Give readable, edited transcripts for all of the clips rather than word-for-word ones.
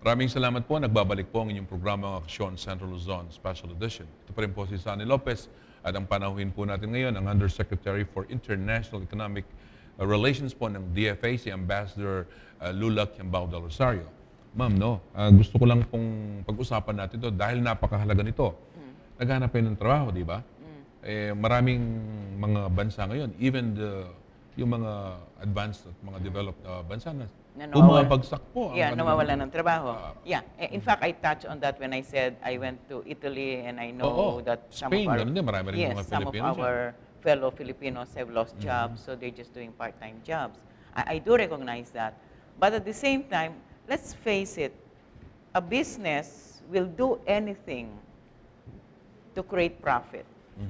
Maraming salamat po. Nagbabalik po ang inyong programang Aksyon Central Luzon Special Edition. Ito pa rin po si Sunny Lopez at ang panahuin po natin ngayon ang Undersecretary for International Economic Relations po ng DFA, si Ambassador Lula Quiambao del Rosario. Ma'am, gusto ko lang pong pag-usapan natin ito dahil napakahalaga nito. Naghanap kayo ng trabaho, di ba? Maraming mga bansa ngayon, even yung mga advanced at mga developed bansa na bumabagsak po. Nawawalan ng trabaho. In fact, I touched on that when I said I went to Italy and I know that some Spain, of some of our fellow Filipinos have lost jobs, so they're just doing part-time jobs. I do recognize that. But at the same time, let's face it, a business will do anything to create profit.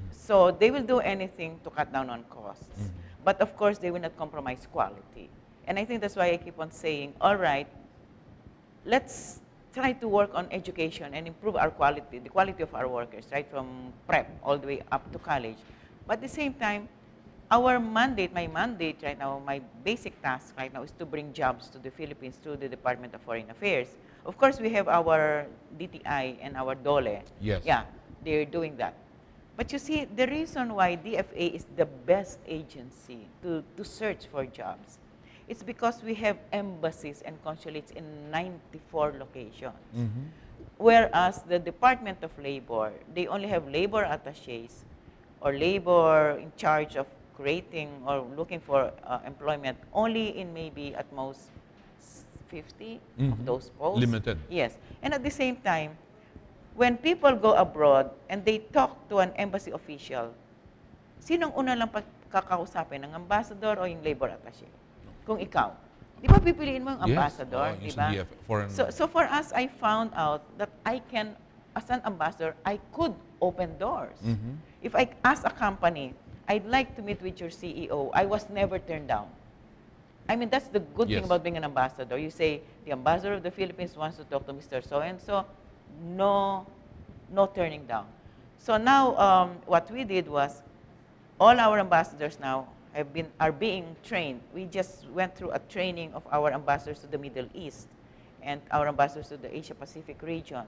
So they will do anything to cut down on costs. But of course, they will not compromise quality. And I think that's why I keep on saying, all right, let's try to work on education and improve our quality, the quality of our workers, right, from prep all the way up to college. But at the same time, our mandate, my mandate right now, my basic task right now is to bring jobs to the Philippines through the Department of Foreign Affairs. Of course, we have our DTI and our DOLE. Yes. Yeah, they're doing that. But you see, the reason why DFA is the best agency to search for jobs, it's because we have embassies and consulates in 94 locations. Whereas the Department of Labor, they only have labor attaches or labor in charge of creating or looking for employment only in maybe at most 50 of those posts. Limited. Yes. And at the same time, when people go abroad and they talk to an embassy official, sinong una lang kakausapin, ng ambassador o yung labor attaché? Kung ikaw. Di ba pipiliin mo yung ambassador? Di ba? So for us, I found out that I can, as an ambassador, I could open doors. If I ask a company, I'd like to meet with your CEO, I was never turned down. I mean, that's the good thing about being an ambassador. You say, the ambassador of the Philippines wants to talk to Mr. So-and-so, no turning down. So now, what we did was, all our ambassadors now are being trained. We just went through a training of our ambassadors to the Middle East and our ambassadors to the Asia-Pacific region.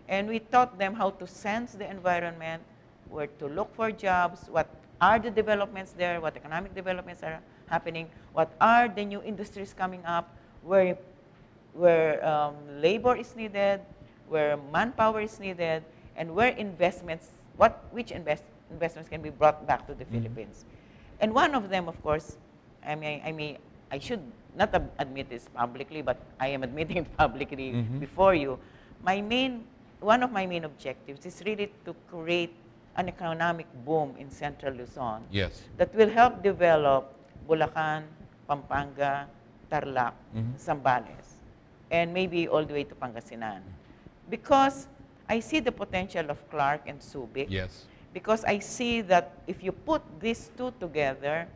And we taught them how to sense the environment, where to look for jobs, what are the developments there, what economic developments are happening, what are the new industries coming up, where labor is needed, where manpower is needed, and where which investments can be brought back to the Philippines. And one of them, of course, I should not admit this publicly, but I am admitting it publicly before you. One of my main objectives is really to create an economic boom in Central Luzon that will help develop Bulacan, Pampanga, Tarlac, Zambales, and maybe all the way to Pangasinan. Because I see the potential of Clark and Subic. Because I see that if you put these two together,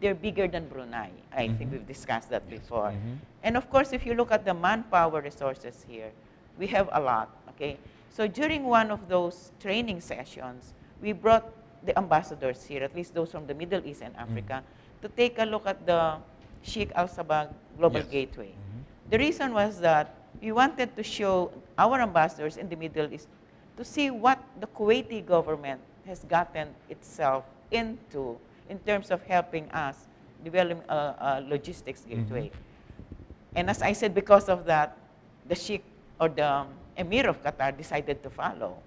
they're bigger than Brunei. I think we've discussed that before. And of course, if you look at the manpower resources here, we have a lot, okay? So during one of those training sessions, we brought the ambassadors here, at least those from the Middle East and Africa, to take a look at the Sheikh Al Sabah Global Gateway. The reason was that we wanted to show our ambassadors in the Middle East to see what the Kuwaiti government has gotten itself into in terms of helping us develop a logistics gateway. And as I said, because of that, the Sheikh or the Emir of Qatar decided to follow.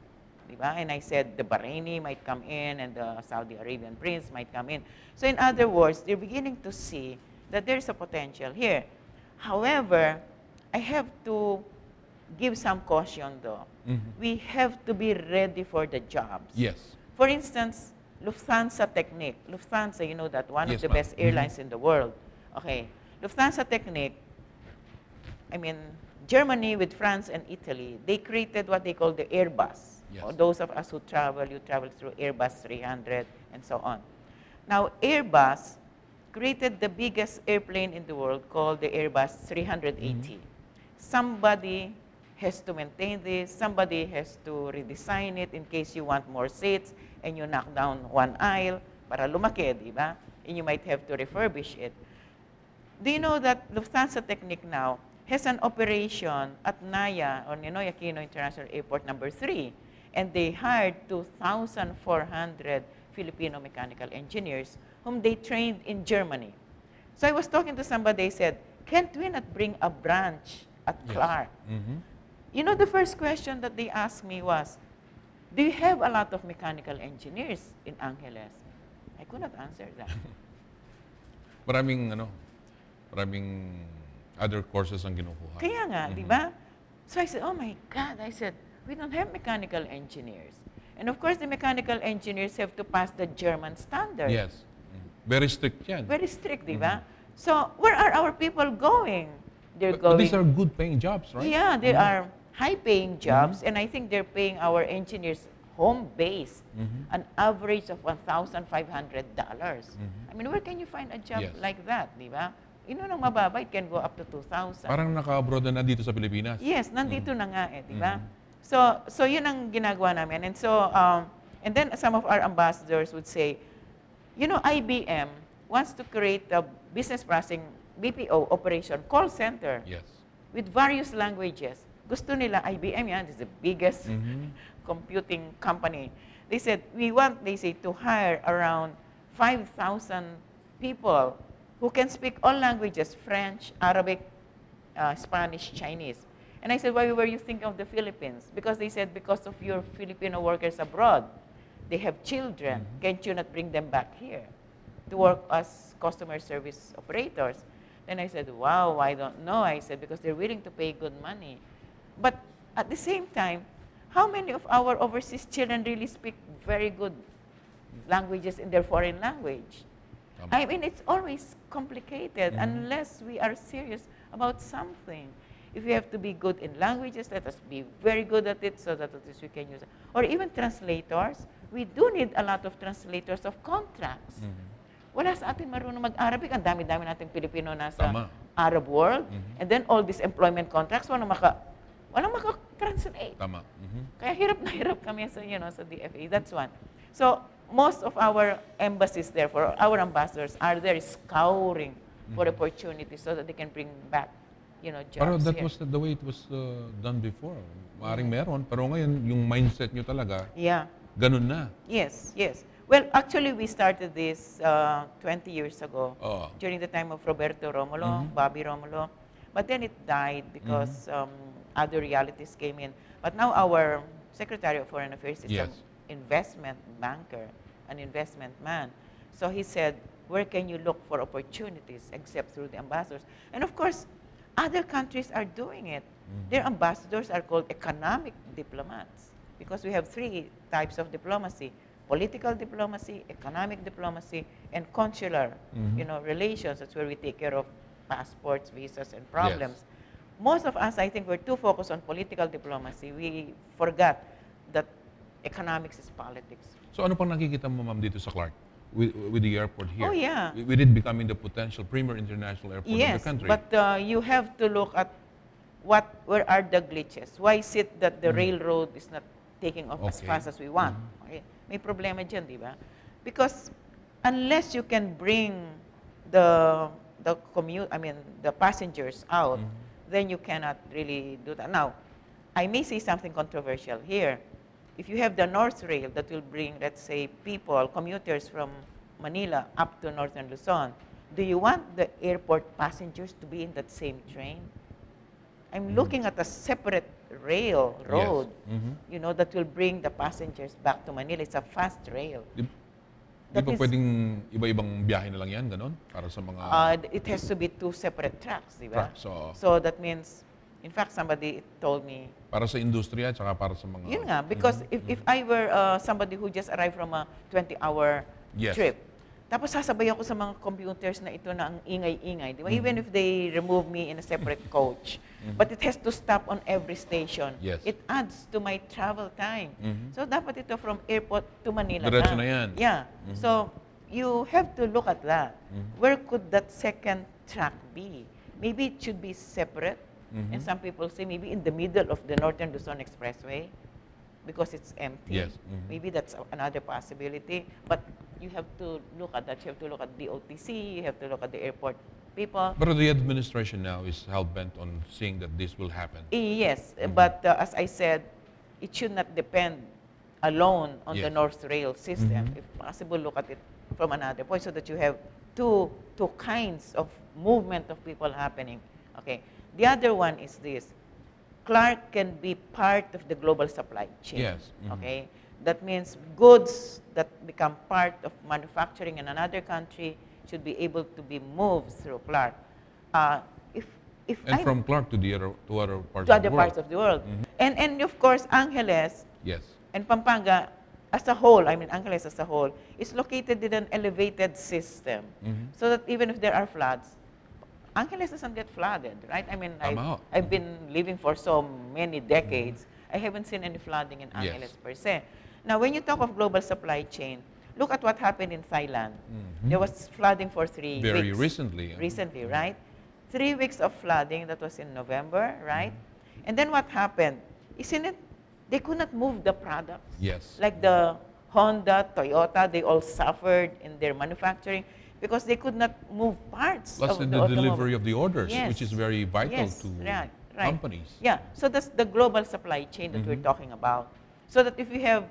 Diba? And I said the Bahraini might come in and the Saudi Arabian prince might come in. So in other words, they're beginning to see that there's a potential here. However, I have to give some caution though. We have to be ready for the jobs. For instance, Lufthansa Technik. Lufthansa, you know that, one of the best airlines in the world. Okay, Lufthansa Technik, I mean, Germany with France and Italy, they created what they call the Airbus. For those of us who travel, you travel through Airbus 300 and so on. Now, Airbus created the biggest airplane in the world called the Airbus 380. Somebody has to maintain this, somebody has to redesign it in case you want more seats and you knock down one aisle para lumaki, di ba? And you might have to refurbish it. Do you know that Lufthansa Technik now has an operation at NAIA, or Ninoy Aquino International Airport number 3, and they hired 2,400 Filipino mechanical engineers whom they trained in Germany. So I was talking to somebody, they said, can't we not bring a branch at Clark? You know, the first question that they asked me was, do you have a lot of mechanical engineers in Angeles? I could not answer that. Maraming other courses ang kinukuha. Kaya nga, di ba? So I said, oh my God, I said, we don't have mechanical engineers. And of course, the mechanical engineers have to pass the German standard. Yes. Very strict yan. Very strict, di ba? So where are our people going? They're But going. these are good paying jobs, right? Yeah, they are high-paying jobs, and I think they're paying our engineers home-based, an average of $1,500. I mean, where can you find a job like that, di ba? Yun ang mababa, it can go up to 2,000. Parang naka-abroad na dito sa Pilipinas. Yes, nandito na nga di ba? So yun ang ginagawa namin. And so, and then some of our ambassadors would say, you know, IBM wants to create a business processing BPO operation call center with various languages. Gusto nila, IBM yan, this is the biggest computing company. They said, we want, they say, to hire around 5,000 people who can speak all languages, French, Arabic, Spanish, Chinese. And I said, why were you thinking of the Philippines? Because they said, because of your Filipino workers abroad, they have children. Can't you not bring them back here to work as customer service operators? Then I said, wow, I don't know. I said, because they're willing to pay good money. But at the same time, how many of our overseas children really speak very good languages in their foreign language? I mean, it's always complicated unless we are serious about something. If we have to be good in languages, let us be very good at it so that at least we can use it. Or even translators. We do need a lot of translators of contracts. Wala sa atin marunong mag-Arabic. Ang dami-dami nating Pilipino nasa Arab world. And then all these employment contracts, walang maka-translate. Kaya hirap na hirap kami sa, sa DFA. That's one. So most of our embassies, therefore, our ambassadors are there scouring for opportunities so that they can bring back, jobs Pero that here. was the way it was done before. Maaring meron, pero ngayon, yung mindset nyo talaga, ganun na. Yes, yes. Well, actually, we started this 20 years ago during the time of Roberto Romulo, Bobby Romulo. But then it died because other realities came in. But now our Secretary of Foreign Affairs is an investment banker, an investment man. So he said, where can you look for opportunities except through the ambassadors? And of course, other countries are doing it. Their ambassadors are called economic diplomats because we have 3 types of diplomacy: political diplomacy, economic diplomacy, and consular relations. That's where we take care of passports, visas, and problems. Most of us, I think, we're too focused on political diplomacy. We forgot that economics is politics. So ano pang nakikita mo, ma'am, dito sa Clark with the airport here? Oh, yeah. With it becoming the potential premier international airport of the country. But you have to look at where are the glitches. Why is it that the railroad is not taking off as fast as we want? Okay. May problema dyan, di ba? Because unless you can bring the passengers out, then you cannot really do that. Now, I may say something controversial here. If you have the North Rail that will bring, let's say, commuters from Manila up to Northern Luzon, do you want the airport passengers to be in that same train? I'm looking at a separate road, that will bring the passengers back to Manila. It's a fast rail. Di ba pwedeng iba-ibang biyahe na lang yan, ganon? Para sa mga... it has to be 2 separate tracks, di ba? Tracks, So that means, in fact, somebody told me... Para sa industriya, tsaka para sa mga... Yun nga, because if I were somebody who just arrived from a 20-hour trip, tapos sasabay ako sa mga computers na ito na ang ingay-ingay, di ba? Even if they remove me in a separate coach, but it has to stop on every station. It adds to my travel time. So dapat ito from airport to Manila. Diretso na yan. Yeah. So you have to look at that. Where could that second track be? Maybe it should be separate. And some people say maybe in the middle of the Northern Luzon Expressway because it's empty. Maybe that's another possibility. But you have to look at that. You have to look at the OTC. You have to look at the airport people. But the administration now is hell-bent on seeing that this will happen. Yes, but as I said, it should not depend alone on the Yes. North Rail system. If possible, look at it from another point so that you have two kinds of movement of people happening. Okay. The other one is this. Clark can be part of the global supply chain. Yes. Okay. That means goods that become part of manufacturing in another country should be able to be moved through Clark. If And I'm- from Clark to the other parts to of the other world. parts of the world. And of course, Angeles Yes. and Pampanga as a whole, I mean Angeles as a whole, is located in an elevated system. So that even if there are floods, Angeles doesn't get flooded, right? I mean, Tama. I've been living for so many decades. I haven't seen any flooding in Angeles Yes. per se. Now, when you talk of global supply chain, look at what happened in Thailand. There was flooding for 3 weeks. Very recently. Recently, right? 3 weeks of flooding, that was in November, right? And then what happened? Isn't it, they could not move the products. Yes. Like the Honda, Toyota, they all suffered in their manufacturing because they could not move parts Plus of in the the automobile. delivery of the orders, Yes. which is very vital Yes, to right. companies. Yeah, so that's the global supply chain that we're talking about. So that if you're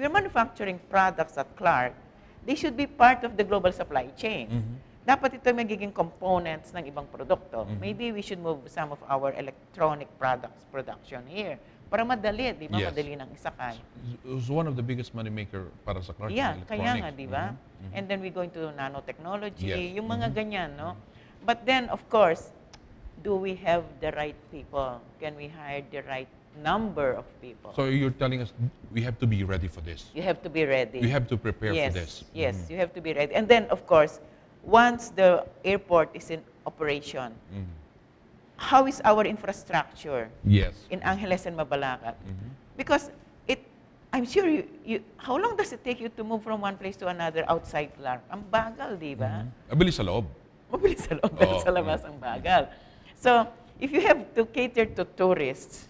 manufacturing products at Clark, they should be part of the global supply chain. Dapat ito magiging components ng ibang produkto. Maybe we should move some of our electronic products production here para madali, di ba? Yes. Madali nang isakay. It was one of the biggest moneymaker para sa Clark. Yeah, yung kaya nga, electronics. di ba? And then we go into nanotechnology, Yes. yung mga ganyan, no? But then, of course, do we have the right people? Can we hire the right number of people? So you're telling us we have to be ready for this. You have to be ready. We have to prepare yes, for this. Yes, you have to be ready. And then, of course, once the airport is in operation, how is our infrastructure Yes. in Angeles and Mabalacat? Because I'm sure how long does it take you to move from one place to another outside Clark? Ang bagal, di ba? Mabilis sa loob. Mabilis sa loob, pero Oo. sa labas ang bagal. So, if you have to cater to tourists,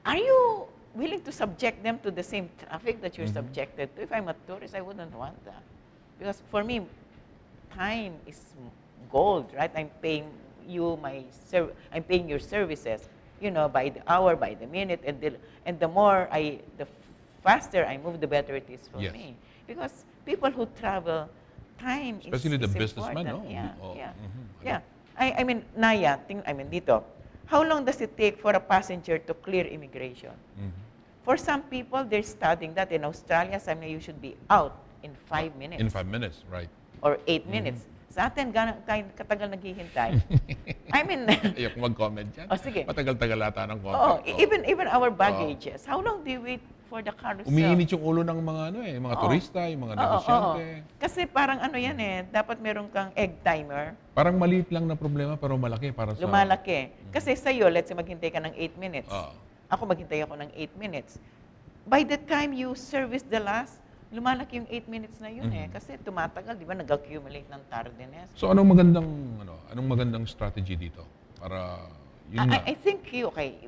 are you willing to subject them to the same traffic that you're subjected to? If I'm a tourist, I wouldn't want that. Because for me, time is gold, right? I'm paying you I'm paying your services, you know, by the hour, by the minute, and the faster I move, the better it is for Yes. me. Because people who travel, time Especially the is businessmen, important. no? Yeah, Oh, yeah, mhm. yeah. I mean, Naya, dito, how long does it take for a passenger to clear immigration? For some people, they're studying that. In Australia, sabi you should be out in 5 minutes. In 5 minutes, right? Or 8 minutes. Sa atin, gano'n katagal naghihintay. I mean, Ayok mag-comment dyan. Oh, sige. Matagal-tagal ata ng comment. oh, even our baggages. How long do you wait for the carousel? Umiinit yung ulo ng mga mga turista, yung mga negosyante. Kasi parang ano yan dapat meron kang egg timer. Parang maliit lang na problema pero malaki para sa... Lumalaki. Kasi sa'yo, let's say maghintay ka ng 8 minutes. Oo. Ako maghintay ako ng 8 minutes. By the time you service the last, lumalaki yung 8 minutes na yun Kasi tumatagal, di ba, nag-accumulate ng tardiness. So anong magandang strategy dito para yun nga? I think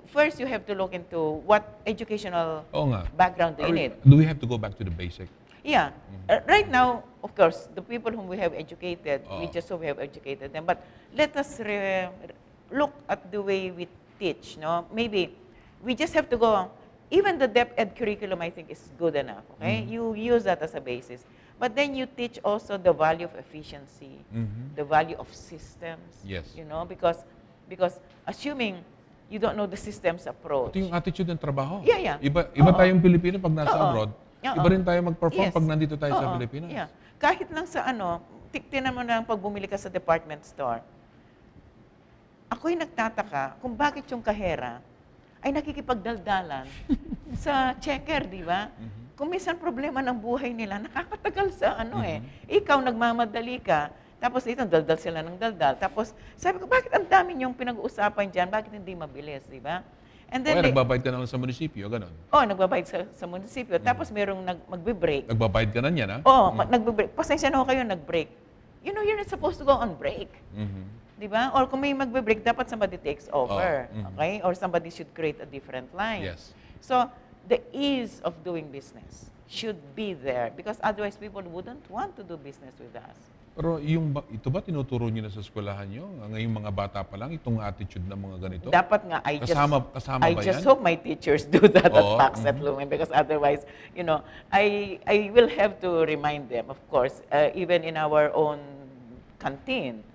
first you have to look into what educational Oo nga. background do you need. Do we have to go back to the basic? Yeah. Right now, of course, the people whom we have educated, we Oo. just so we have educated them. But let us look at the way we teach, no? Maybe we just have to go, even the DepEd curriculum, I think, is good enough, okay? You use that as a basis. But then you teach also the value of efficiency, the value of systems, Yes. you know, because assuming you don't know the systems approach. Ito yung attitude ng trabaho. Yeah. Iba Oo. tayong Pilipino pag nasa Oo. abroad. Oo. Iba rin tayo mag-perform Yes. pag nandito tayo sa Oo. Pilipinas. Yeah. Kahit lang sa tinan mo na lang pag bumili ka sa department store. Ako'y nagtataka kung bakit yung kahera ay nakikipagdaldalan sa checker, di ba? Kung minsan problema ng buhay nila, nakakatagal sa Ikaw, nagmamadali ka, tapos ito, daldal sila ng daldal. Tapos sabi ko, bakit ang dami niyong pinag-uusapan dyan? Bakit hindi mabilis, di ba? And Kaya nagbabayad ka na lang sa munisipyo, gano'n. nagbabayad sa munisipyo. Tapos merong magbe-break. Nagbabayad ka na niyan, ha? Nagbe-break. Pasensya na ho kayo, nag-break. You know, you're not supposed to go on break. Di ba? Or kung may magbe-break, dapat somebody takes over. Okay? Or somebody should create a different line. Yes. So, the ease of doing business. should be there because otherwise people wouldn't want to do business with us. Pero ito ba tinuturo niyo na sa eskwelahan niyo? Ngayong mga bata pa lang, itong attitude ng mga ganito? Dapat nga, Kasama I ba just yan? hope my teachers do that at Oo, Pax at Lumen because otherwise, you know, I will have to remind them, of course, even in our own canteen.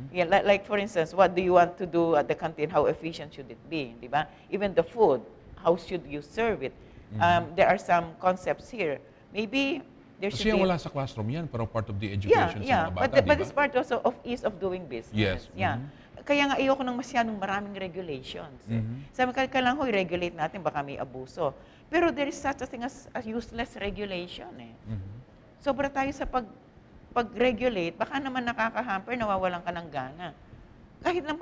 Yeah, like for instance, what do you want to do at the canteen? How efficient should it be? Di ba? Even the food, how should you serve it? There are some concepts here. Maybe there should Kasi be... wala sa classroom yan, pero part of the education sa mga bata, but it's part also of ease of doing business. Yes. Yeah. Kaya nga ayoko ng masyadong maraming regulations. Sabi ko, kailangan ko i-regulate natin, baka may abuso. Pero there is such a thing as a useless regulation. Sobra tayo sa pag-regulate, baka naman nakakahamper, nawawalan ka ng gana. Kahit ng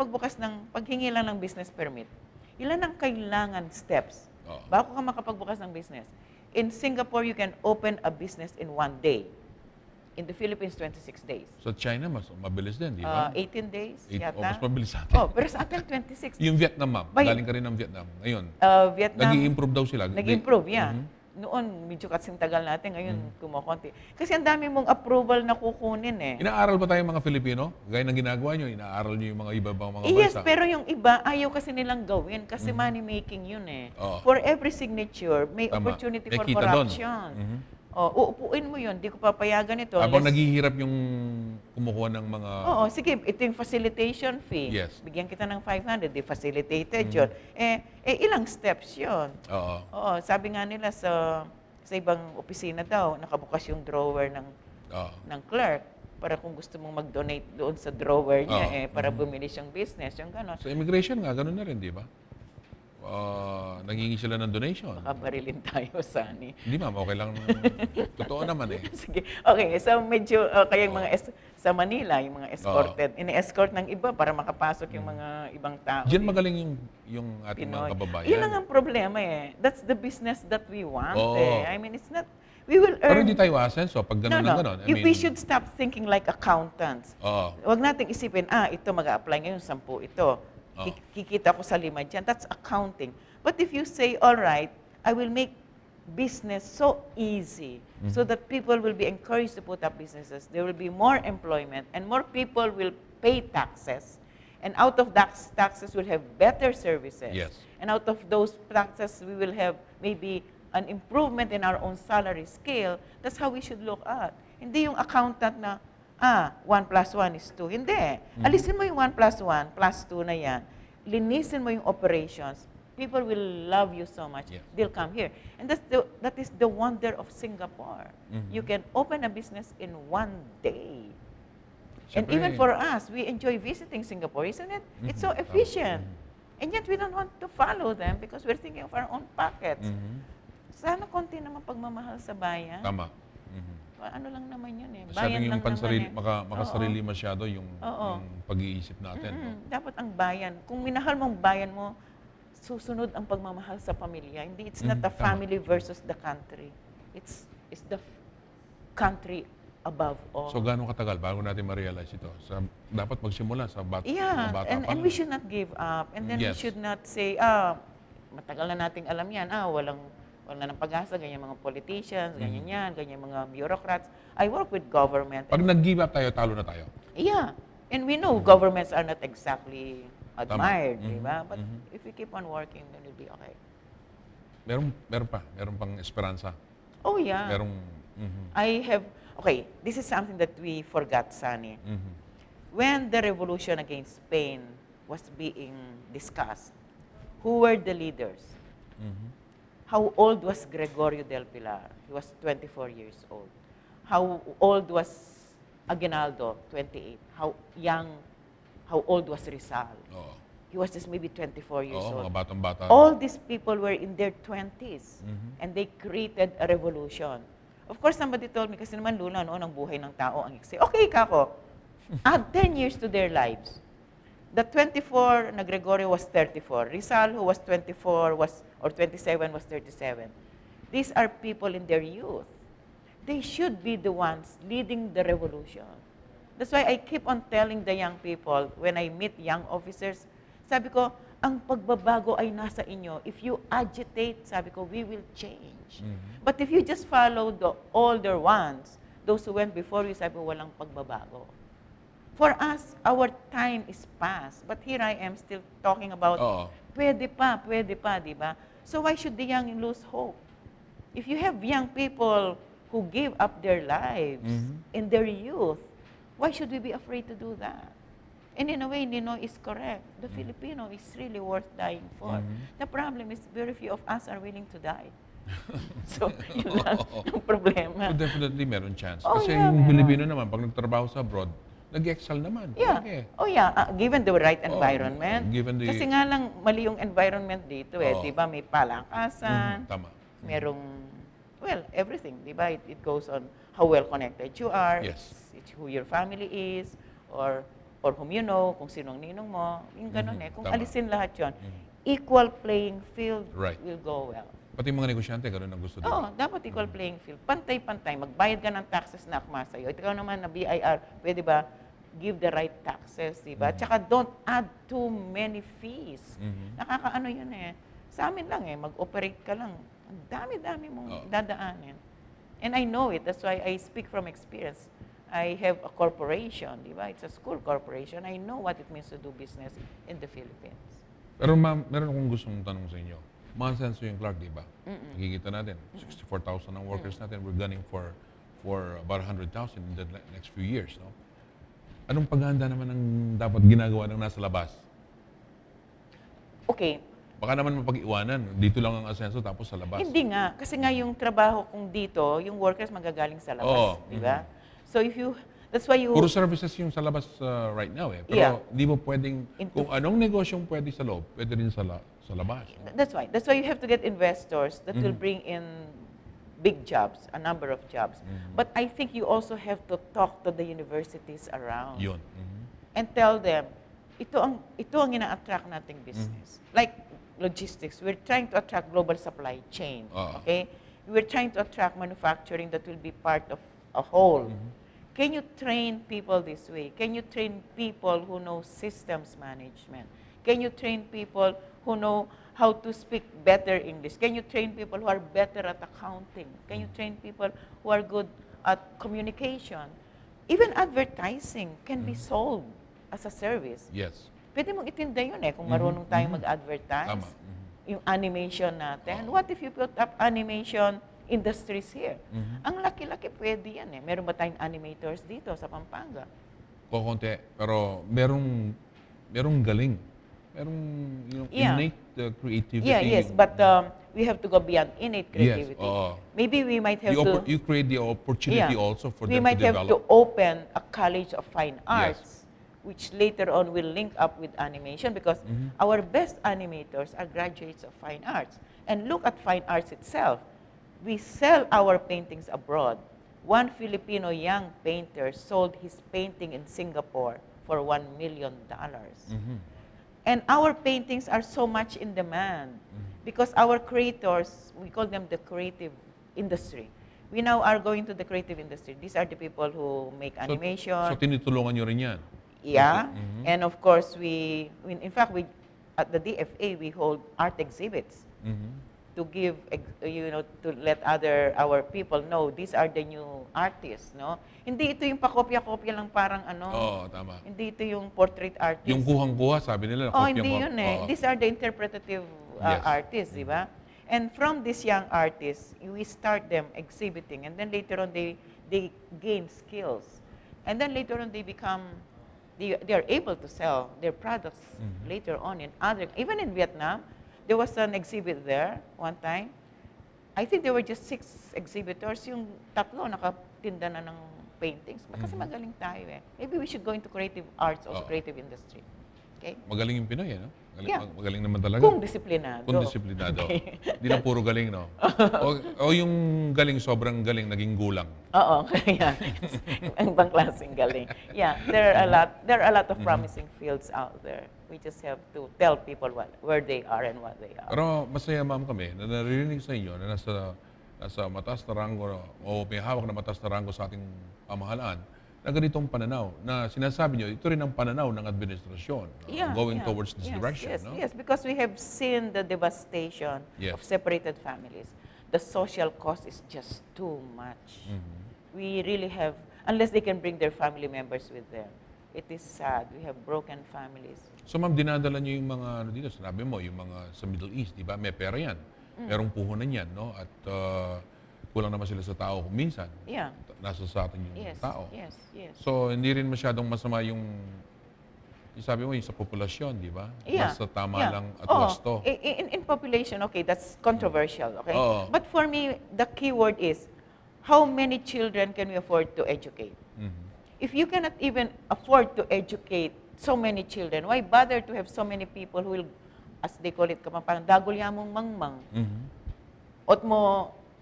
paghingi lang ng business permit, ilan ang kailangan steps bago ka makapagbukas ng business. In Singapore, you can open a business in 1 day. In the Philippines, 26 days. Sa China, mas mabilis din, di ba? 18 days yata. Mas mabilis sa atin. Pero sa atin, 26. Yung Vietnam, ma'am. Galing ka rin ng Vietnam. Ngayon, Vietnam, nag-i-improve daw sila. nag-improve, yeah. Noon, medyo kasing tagal natin. Ngayon, kumukonti. Kasi ang dami mong approval na kukunin eh. Inaaral ba tayong mga Filipino? Gaya ng ginagawa nyo, inaaral nyo yung mga iba-ibang mga Yes, bansa. pero yung iba, ayaw kasi nilang gawin kasi money-making yun eh. For every signature, may Tama. opportunity May for kita doon. corruption. Uupuin mo yun, di ko papayagan ito. Habang naghihirap yung kumukuha ng mga... Oo, sige, ito yung facilitation fee. Yes. Bigyan kita ng 500, di facilitated yun. Ilang steps yun. Oo, sabi nga nila sa ibang opisina daw, nakabukas yung drawer ng clerk para kung gusto mong mag-donate doon sa drawer niya, para bumili siyang business, yung gano'n. Sa immigration nga, gano'n na rin, di ba? Naghingi sila ng donation. Baka barilin tayo, Sunny. Hindi ma'am, okay lang. Totoo naman eh. Sige. Okay, so medyo, kaya yung mga sa Manila, yung mga escorted, ini-escort ng iba para makapasok yung mga ibang tao. Diyan magaling yung ating Pinoy. mga kababayan. Yun lang ang problema eh. That's the business that we want eh. I mean, it's not, we will earn... Pero hindi tayo asenso pag gano'n na gano'n. We should stop thinking like accountants. Huwag nating isipin, ito mag-a-apply ngayon, 10 ito. Kikita ko sa 5 dyan. That's accounting. But if you say, all right, I will make business so easy so that people will be encouraged to put up businesses. There will be more employment and more people will pay taxes. And out of that taxes, we'll have better services. Yes. And out of those taxes, we will have maybe an improvement in our own salary scale. That's how we should look at. Hindi yung accountant na, 1 plus 1 is 2. Hindi. Alisin mo yung 1 plus 1 plus 2 na yan. Linisin mo yung operations. People will love you so much. Yeah. They'll come here. And that is the wonder of Singapore. You can open a business in 1 day. And even for us, we enjoy visiting Singapore, isn't it? It's so efficient. And yet we don't want to follow them because we're thinking of our own pockets. Sana konti naman pagmamahal sa bayan. Tama. Ano lang naman yun eh. Masyadong yung pansarili, naman makasarili masyado yung pag-iisip natin. Dapat ang bayan. Kung minahal mong bayan mo, susunod ang pagmamahal sa pamilya. Hindi, it's not the family versus the country. It's the country above all. So gaano katagal bago natin ma-realize ito? Dapat magsimula sa bata pa and lang. we should not give up. And then we should not say, matagal na nating alam yan, wala nang pag-asa, ganyan mga politicians, ganyan yan, ganyan mga bureaucrats. I work with government. Pag nag-give up tayo, talo na tayo. Yeah. And we know governments are not exactly admired, di ba? But if we keep on working, then we'll be okay. Meron pang esperansa. Oh, yeah. Mm-hmm. This is something that we forgot, Sunny. When the revolution against Spain was being discussed, who were the leaders? How old was Gregorio del Pilar? He was 24 years old. How old was Aguinaldo? 28. How old was Rizal? He was just maybe 24 years old. Mga batang-bata. All these people were in their 20s and they created a revolution. Of course, somebody told me, kasi naman Lula, noon ang buhay ng tao ang iksi. Okay, kako. Add 10 years to their lives. The 24 na Gregorio was 34. Rizal, who was 24 or 27 was 37. These are people in their youth. They should be the ones leading the revolution. That's why I keep on telling the young people when I meet young officers, sabi ko, ang pagbabago ay nasa inyo. If you agitate, sabi ko, we will change. But if you just follow the older ones, those who went before you, sabi ko, walang pagbabago. For us, our time is past. But here I am still talking about, pwede pa, di ba? So why should the young lose hope? If you have young people who give up their lives in their youth, why should we be afraid to do that? And in a way, Nino is correct. The Filipino is really worth dying for. The problem is very few of us are willing to die. So, yun lang ang problema. So definitely meron chance. Oh, Kasi yeah, yung meron. Pilipino naman, pag nagtrabaho sa abroad, nag-excel naman. Yeah. Okay. Oh yeah, given the right environment. Given the... Kasi nga lang, mali yung environment dito eh. Di ba? May palakasan. Tama. Merong, well, everything. Di ba? It goes on how well connected you are. Yes. It's who your family is. Or whom you know, kung sinong ninong mo. Yung ganun eh. Kung Tama. alisin lahat yun, equal playing field will go well. Pati yung mga negosyante, ganun ang gusto Oo, nila. dapat equal playing field. Pantay-pantay. Magbayad ka ng taxes na akma sa'yo. Ikaw naman na BIR, pwede ba give the right taxes, di ba? Tsaka don't add too many fees. Nakakaano yun eh. Sa amin lang eh, mag-operate ka lang. Ang dami-dami mong dadaanin. And I know it. That's why I speak from experience. I have a corporation, di ba? It's a school corporation. I know what it means to do business in the Philippines. Pero ma'am, meron akong gustong tanong sa inyo. Mga senso yung Clark, di ba? Nakikita natin, 64,000 ang workers natin. We're gunning for about 100,000 in the next few years, no? Anong paghahanda naman ang dapat ginagawa ng nasa labas? Okay. Baka naman mapag-iwanan. Dito lang ang asenso tapos sa labas. Hindi nga. Kasi nga yung trabaho kung dito, yung workers magagaling sa labas. Di ba? So if you, that's why you... Puro services yung sa labas right now eh. Pero di mo pwedeng, kung anong negosyong pwede sa loob, pwede rin sa labas. No? That's why. That's why you have to get investors that will bring in big jobs, a number of jobs. But I think you also have to talk to the universities around. Yun. And tell them, ito ang ina-attract nating business. Like logistics, we're trying to attract global supply chain. Okay? We're trying to attract manufacturing that will be part of a whole. Can you train people this way? Can you train people who know systems management? Can you train people who know how to speak better English? Can you train people who are better at accounting? Can you train people who are good at communication? Even advertising can be sold as a service. Yes. Pwede mong itinda yun eh, kung marunong tayong mag-advertise. Tama. Yung animation natin. What if you put up animation industries here? Ang laki-laki pwede yan eh. Meron ba tayong animators dito sa Pampanga? Kukunti. Pero merong galing. Merong yung innate creativity. Yeah, yes. But we have to go beyond innate creativity. Yes. Maybe we might have to... You create the opportunity also for them to develop. We might have to open a college of fine arts, which later on will link up with animation because our best animators are graduates of fine arts. And look at fine arts itself. We sell our paintings abroad. One Filipino young painter sold his painting in Singapore for $1 million. And our paintings are so much in demand because our creators, we call them the creative industry. We now are going to the creative industry. These are the people who make animation. So tinutulungan nyo rin yan? Yeah. And of course, in fact, at the DFA, we hold art exhibits. To give, to let our people know, these are the new artists, no? Hindi ito yung pakopya-kopya lang parang Tama. Hindi ito yung portrait artist. Yung kuhang-kuha, sabi nila, hindi yun eh. These are the interpretative artists, di ba? And from these young artists, we start them exhibiting, and then later on, they gain skills. And then later on, they are able to sell their products later on even in Vietnam. There was an exhibit there one time. I think there were just 6 exhibitors. Yung 3 nakatinda na ng paintings. Kasi magaling tayo eh. Maybe we should go into creative arts or creative industry. Okay? Magaling yung Pinoy, no? Yeah. Magaling naman talaga. Kung disiplinado. Kung disiplinado. Hindi lang puro galing, no? o yung galing, sobrang galing, naging gulang. Oo, kaya. Ang ibang klaseng galing. Yeah, there are a lot of promising fields out there. We just have to tell people where they are and what they are. Pero masaya ma'am kami na naririnig sa inyo na nasa mataas na ranggo o may hawak na mataas na ranggo sa ating pamahalaan na ganitong pananaw na sinasabi nyo, ito rin ang pananaw ng administrasyon going towards this direction. Yes, no? yes, because we have seen the devastation of separated families. The social cost is just too much. We really have, unless they can bring their family members with them. It is sad. We have broken families. So ma'am, dinadala nyo yung mga, ano dito, sinabi mo, yung mga sa Middle East, di ba? May pera yan. Merong puhunan yan, no? At kulang naman sila sa tao kung minsan. Yeah. Nasa sa atin yung tao. Yes. So, hindi rin masyadong masama yung sabi mo, yung sa populasyon, di ba? Basta tama lang at wasto. In population, okay, that's controversial, okay? But for me, the key word is, how many children can we afford to educate? If you cannot even afford to educate so many children, why bother to have so many people who will, as they call it, parang dagulyamong mangmang.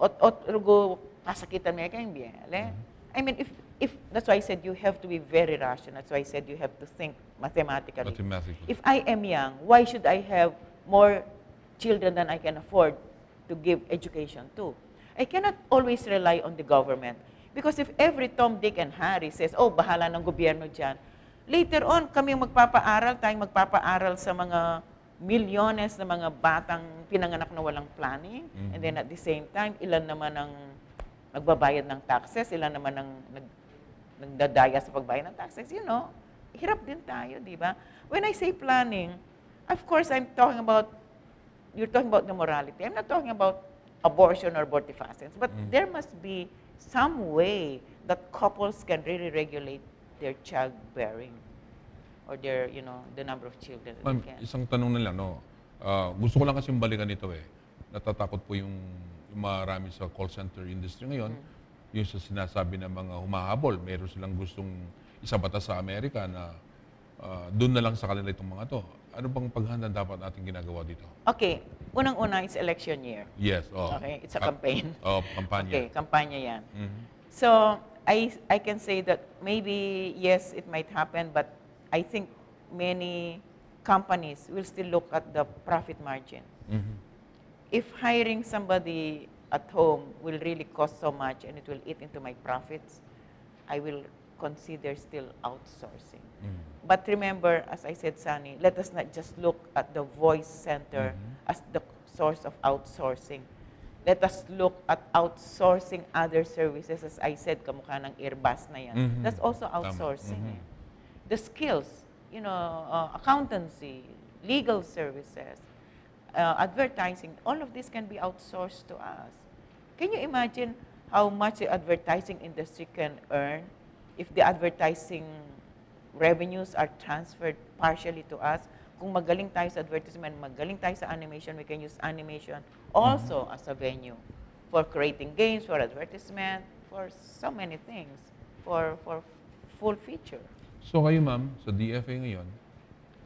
Ot rugo kasakitan mo kayong biyale. I mean, if that's why I said you have to be very rational. That's why I said you have to think mathematically. If I am young, why should I have more children than I can afford to give education to? I cannot always rely on the government. Because if every Tom, Dick, and Harry says, oh, bahala ng gobyerno dyan, later on, kami tayong magpapaaral sa mga milyones na mga batang pinanganak na walang planning. And then at the same time, ilan naman ang nagbabayad ng taxes, ilan naman ang nagdadaya sa pagbayad ng taxes. You know, hirap din tayo, di ba? When I say planning, of course, you're talking about the morality. I'm not talking about abortion or abortifacients, but there must be some way that couples can really regulate their childbearing. Or their, the number of children that Ma'am, they can. isang tanong na lang, no? Gusto ko lang kasi balikan ito Natatakot po yung marami sa call center industry ngayon, yung sa sinasabi ng mga humahabol, meron silang gustong isabata sa Amerika na doon na lang sa kanila itong mga to. Ano bang paghahanda dapat natin ginagawa dito? Okay, unang-una, it's election year. Yes. Okay, it's a campaign. Kampanya. Okay, kampanya yan. So, I can say that maybe, yes, it might happen, but I think many companies will still look at the profit margin. If hiring somebody at home will really cost so much and it will eat into my profits, I will consider still outsourcing. But remember, as I said, Sunny, let us not just look at the voice center as the source of outsourcing. Let us look at outsourcing other services. As I said, kamukha ng Airbus na yan. That's also outsourcing. The skills, accountancy, legal services, advertising, all of this can be outsourced to us. Can you imagine how much the advertising industry can earn if the advertising revenues are transferred partially to us? Kung magaling tayo sa advertisement, magaling tayo sa animation, we can use animation also as a venue for creating games, for advertisement, for so many things, for full feature. So kayo ma'am, sa DFA ngayon,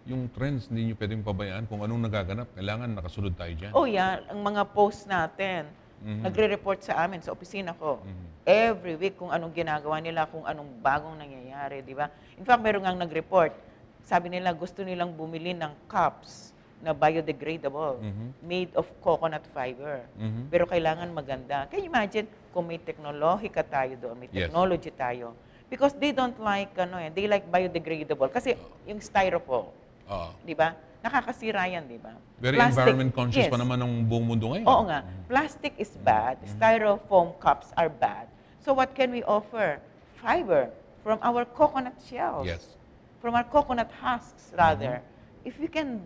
yung trends hindi nyo pwedeng pabayaan kung anong nagaganap. Kailangan nakasunod tayo dyan. Oh yeah, ang mga posts natin, nagre-report sa amin, sa opisina ko. Every week kung anong ginagawa nila, kung anong bagong nangyayari, di ba? In fact, meron ngang nag-report. Sabi nila, gusto nilang bumili ng cups na biodegradable, made of coconut fiber. Pero kailangan maganda. Can you imagine kung may teknolohika tayo doon, may technology tayo? Because they don't like, they like biodegradable. Kasi yung styrofoam, di ba? Nakakasira yan, di ba? Very environment conscious pa naman ng buong mundo ngayon. Oo nga. Plastic is bad. Styrofoam cups are bad. So what can we offer? Fiber from our coconut shells. Yes. From our coconut husks, rather. If we can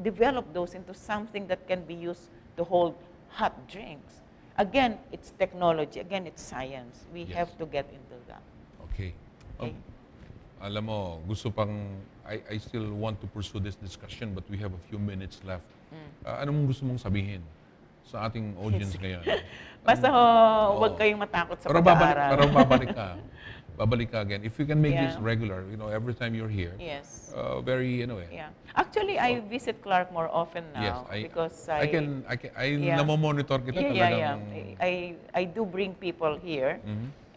develop those into something that can be used to hold hot drinks. Again, it's technology. Again, it's science. We have to get into that. Okay. Alam mo, gusto pang, I still want to pursue this discussion but we have a few minutes left. Ano mong gusto mong sabihin sa ating audience ngayon? Basta huwag kayong matakot sa pag-aaral. Pero babalik ka again. If you can make this regular, every time you're here. Yes. Very, Actually, I visit Clark more often now because I namomonitor kita talagang. I do bring people here.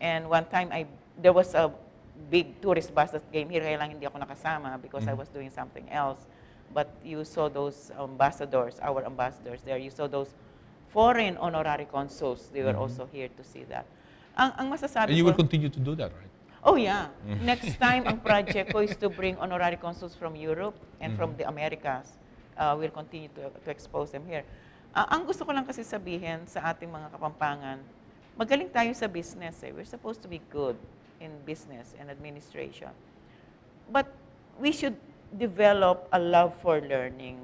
And one time there was a big tourist bus that came here, kaya lang hindi ako nakasama because I was doing something else. But you saw those ambassadors, our ambassadors there. You saw those foreign honorary consuls. They were also here to see that. Ang masasabi And you ko, will continue to do that, right? Oh yeah. Next time, ang project ko is to bring honorary consuls from Europe and from the Americas. We'll continue to expose them here. Ang gusto ko lang kasi sabihin sa ating mga Kapampangan, magaling tayo sa business. We're supposed to be good in business and administration. But we should develop a love for learning.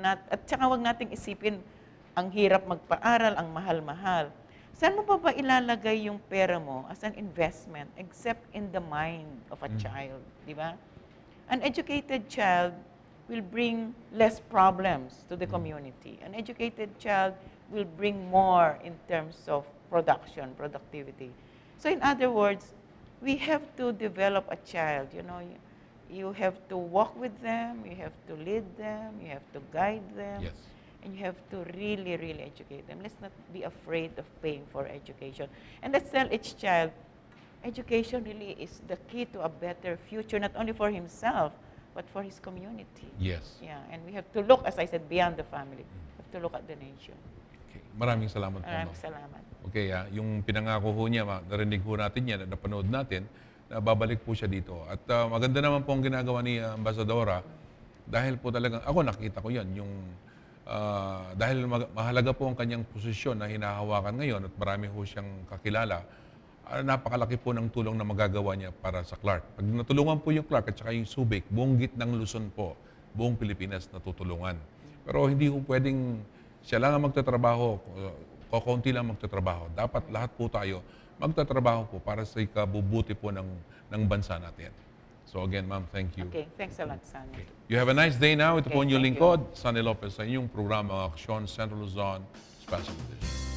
At saka wag nating isipin, ang hirap magpaaral, ang mahal-mahal. Saan mo pa ba ilalagay yung pera mo as an investment except in the mind of a child, di ba? An educated child will bring less problems to the community. An educated child will bring more in terms of production, productivity. So in other words, we have to develop a child, you know. You have to walk with them, you have to lead them, you have to guide them. Yes. And you have to really, really educate them. Let's not be afraid of paying for education. And let's tell each child, education really is the key to a better future, not only for himself, but for his community. Yes. Yeah, and we have to look, as I said, beyond the family. We have to look at the nation. Okay. Maraming salamat po, Maraming ma'am. salamat. Okay, yung pinangako ho niya, narinig ho natin yan, napanood natin, na babalik po siya dito. At maganda naman po ang ginagawa ni Ambassadora, dahil po talagang, ako nakita ko yan, yung dahil mahalaga po ang kanyang posisyon na hinahawakan ngayon at marami ho siyang kakilala, napakalaki po ng tulong na magagawa niya para sa Clark. Pag natulungan po yung Clark at saka yung Subic, buong gitnang Luzon po, buong Pilipinas natutulungan. Pero hindi po pwedeng siya lang ang magtatrabaho, kaunti lang magtatrabaho. Dapat lahat po tayo magtatrabaho po para sa ikabubuti po ng bansa natin. So again, ma'am, thank you. Okay, thanks a lot, Sunny. Okay. You have a nice day now. Ito po Okay, yung thank you. lingkod, Sunny Lopez, sa inyong programa, Action Central Luzon Special Edition.